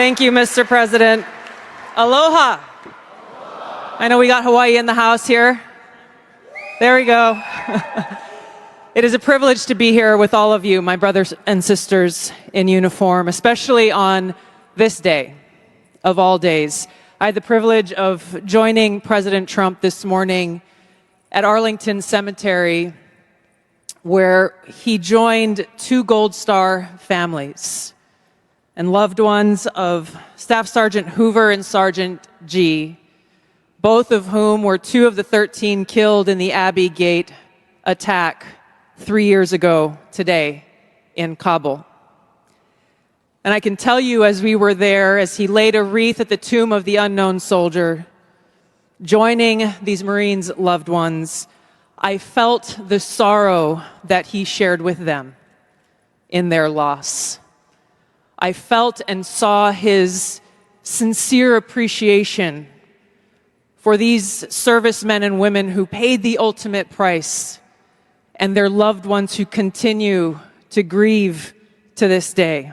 Thank you, Mr. President. Aloha. I know we got Hawaii in the house here. There we go. It is a privilege to be here with all of you, my brothers and sisters in uniform, especially on this day of all days. I had the privilege of joining President Trump this morning at Arlington Cemetery, where he joined two Gold Star families and loved ones of Staff Sergeant Hoover and Sergeant G, both of whom were two of the 13 killed in the Abbey Gate attack 3 years ago today in Kabul. And I can tell you, as we were there, as he laid a wreath at the tomb of the unknown soldier, joining these Marines' loved ones, I felt the sorrow that he shared with them in their loss. I felt and saw his sincere appreciation for these servicemen and women who paid the ultimate price and their loved ones who continue to grieve to this day.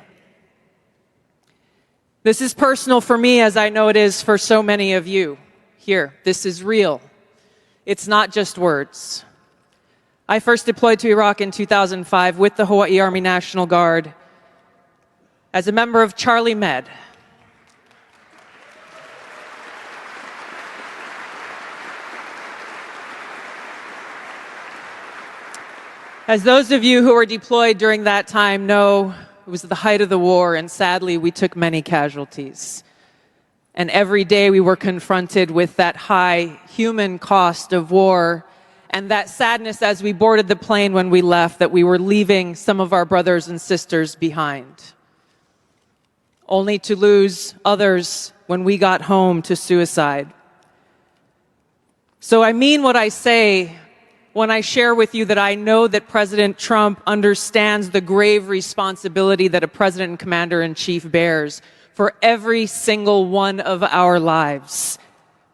This is personal for me, as I know it is for so many of you here. This is real. It's not just words. I first deployed to Iraq in 2005 with the Hawaii Army National Guard as a member of Charlie Med. As those of you who were deployed during that time know, it was the height of the war, and sadly, we took many casualties. And every day we were confronted with that high human cost of war and that sadness as we boarded the plane when we left, that we were leaving some of our brothers and sisters behind, only to lose others when we got home to suicide. So I mean what I say when I share with you that I know that President Trump understands the grave responsibility that a president and commander-in-chief bears for every single one of our lives.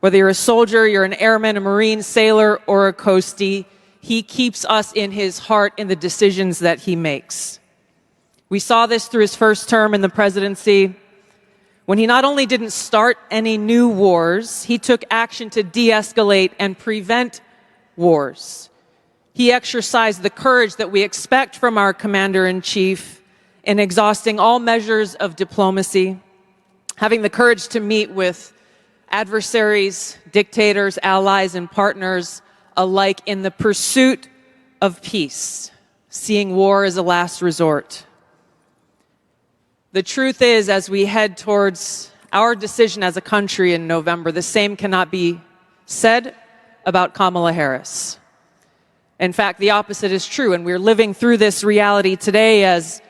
Whether you're a soldier, you're an airman, a Marine, sailor, or a coastie, he keeps us in his heart in the decisions that he makes. We saw this through his first term in the presidency, when he not only didn't start any new wars, he took action to de-escalate and prevent wars. He exercised the courage that we expect from our commander-in-chief in exhausting all measures of diplomacy, having the courage to meet with adversaries, dictators, allies, and partners alike in the pursuit of peace, seeing war as a last resort. The truth is, as we head towards our decision as a country in November, the same cannot be said about Kamala Harris. In fact, the opposite is true, and we're living through this reality today as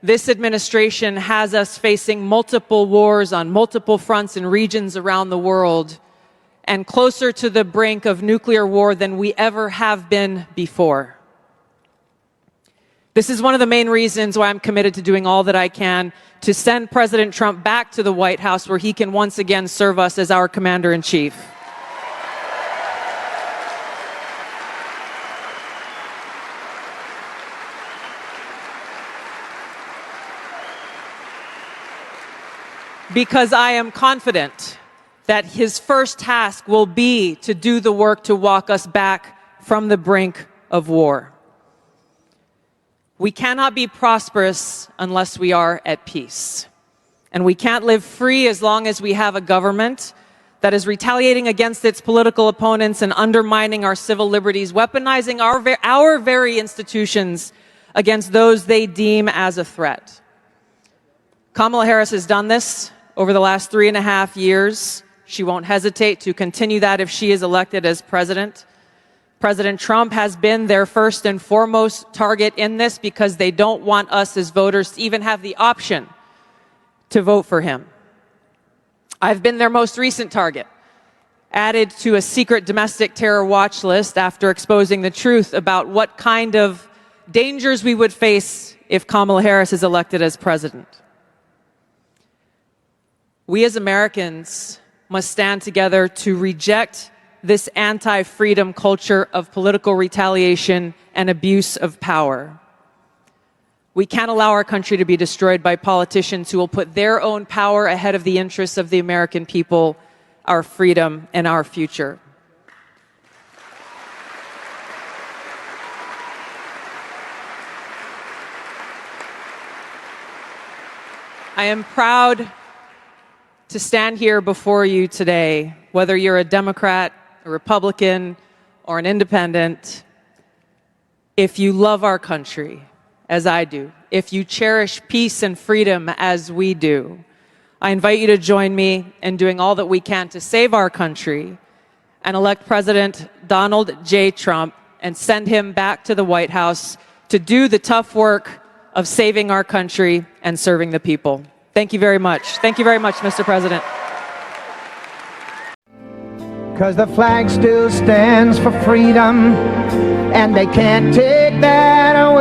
this administration has us facing multiple wars on multiple fronts and regions around the world, and closer to the brink of nuclear war than we ever have been before. This is one of the main reasons why I'm committed to doing all that I can to send President Trump back to the White House, where he can once again serve us as our commander-in-chief. Because I am confident that his first task will be to do the work to walk us back from the brink of war. We cannot be prosperous unless we are at peace. And we can't live free as long as we have a government that is retaliating against its political opponents and undermining our civil liberties, weaponizing our very institutions against those they deem as a threat. Kamala Harris has done this over the last 3.5 years. She won't hesitate to continue that if she is elected as president. President Trump has been their first and foremost target in this because they don't want us as voters to even have the option to vote for him. I've been their most recent target, added to a secret domestic terror watch list after exposing the truth about what kind of dangers we would face if Kamala Harris is elected as president. We as Americans must stand together to reject this anti-freedom culture of political retaliation and abuse of power. We can't allow our country to be destroyed by politicians who will put their own power ahead of the interests of the American people, our freedom, and our future. I am proud to stand here before you today, whether you're a Democrat, a Republican, or an independent. If you love our country, as I do, if you cherish peace and freedom as we do, I invite you to join me in doing all that we can to save our country and elect President Donald J. Trump and send him back to the White House to do the tough work of saving our country and serving the people. Thank you very much. Thank you very much, Mr. President. 'Cause the flag still stands for freedom, and they can't take that away.